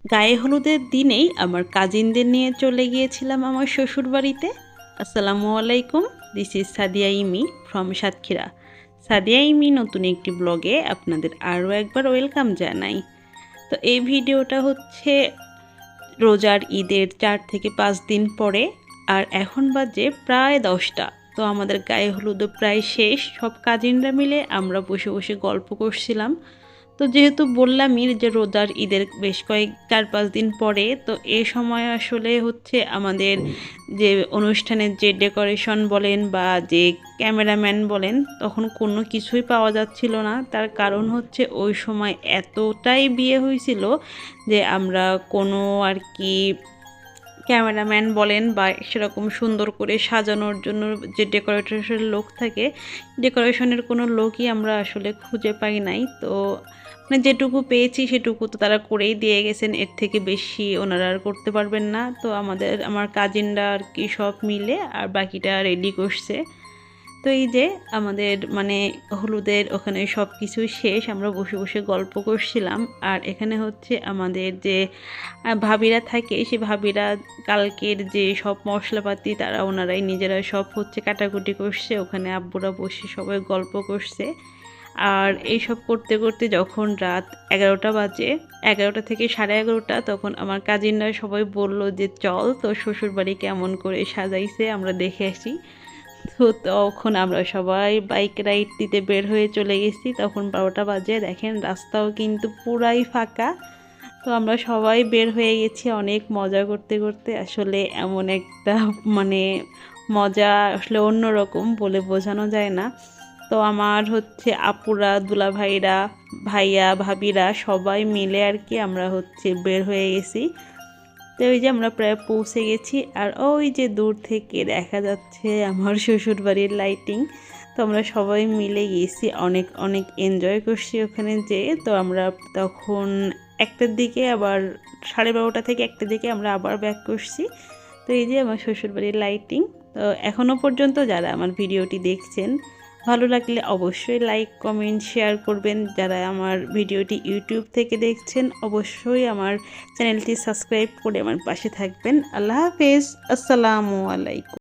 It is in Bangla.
গায়ে হলুদের দিনেই আমার কাজিনদের নিয়ে চলে গিয়েছিলাম আমার শ্বশুর বাড়িতে। আসসালামু আলাইকুম, this is Sadia Imi from Satkhira. Sadia Imi নতুন একটি ব্লগে আপনাদের আরও একবার ওয়েলকাম জানাই। তো এই ভিডিওটা হচ্ছে রোজার ঈদের 4 থেকে 5 দিন পরে, আর এখন বাজে প্রায় 10টা। তো আমাদের গায়ে হলুদও প্রায় শেষ। সব কাজিনরা মিলে আমরা বসে বসে গল্প করছিলাম। তো যেহেতু বললামই যে রোজার ঈদের বেশ কয়েক 4-5 দিন পরে, তো এই সময় আসলে হচ্ছে আমাদের যে অনুষ্ঠানের যে ডেকোরেশন বলেন বা যে ক্যামেরাম্যান বলেন, তখন কোনো কিছুই পাওয়া যাচ্ছিল না। তার কারণ হচ্ছে ওই সময় এতটাই বিয়ে হয়েছিল যে আমরা কোনো আর কি ক্যামেরাম্যান বলেন বা সেরকম সুন্দর করে সাজানোর জন্য যে ডেকোরেটরের লোক থাকে, ডেকোরেশনের কোনো লোকই আমরা আসলে খুঁজে পাই নাই। তো মানে যেটুকু পেয়েছি সেটুকু তো তারা করেই দিয়ে গেছেন, এর থেকে বেশি ওনারা আর করতে পারবেন না। তো আমার কাজিনরা আর কি সব মিলে আর বাকিটা রেডি করছে। তো এই যে আমাদের মানে হলুদের ওখানে সব কিছুই শেষ, আমরা বসে বসে গল্প করছিলাম। আর এখানে হচ্ছে আমাদের যে ভাবিরা থাকে, সেই ভাবিরা কালকের যে সব মশলাপাতি তারা ওনারাই নিজেরা সব হচ্ছে কাটাকুটি করছে, ওখানে আব্বুরা বসে সবাই গল্প করছে। আর এইসব করতে করতে যখন রাত 11টা বাজে, 11টা থেকে 11:30, তখন আমার কাজিনরা সবাই বলল যে চল তো শ্বশুরবাড়ি কেমন করে সাজাইছে আমরা দেখে আসি। তো তখন আমরা সবাই বাইক রাইড দিতে বের হয়ে চলে গেছি। তখন 12টা বাজে, দেখেন রাস্তাও কিন্তু পুরাই ফাঁকা। তো আমরা সবাই বের হয়ে গেছি অনেক মজা করতে করতে। আসলে এমন একটা মানে মজা আসলে অন্যরকম, বলে বোঝানো যায় না। তো আমার হচ্ছে আপুরা, দুলাভাইরা, ভাইয়া ভাবিরা সবাই মিলে আর কি আমরা হচ্ছে বের হয়ে গেছি। তো ওই যে আমরা প্রায় পৌঁছে গেছি, আর ওই যে দূর থেকে দেখা যাচ্ছে আমার শ্বশুর বাড়ির লাইটিং। তো আমরা সবাই মিলে গেছি, অনেক অনেক এনজয় করছি ওখানে যেয়ে। তো আমরা তখন 1টার দিকে আবার 12:30 থেকে 1টার দিকে আমরা আবার ব্যাক করছি। তো এই যে আমার শ্বশুরবাড়ির লাইটিং। তো এখনও পর্যন্ত যারা আমার ভিডিওটি দেখছেন, ভালো লাগলে অবশ্যই লাইক কমেন্ট শেয়ার করবেন। যারা আমার ভিডিওটি ইউটিউব থেকে দেখছেন, অবশ্যই আমার চ্যানেলটি সাবস্ক্রাইব করে আমার পাশে থাকবেন। আল্লাহ হাফেজ, আসসালামু আলাইকুম।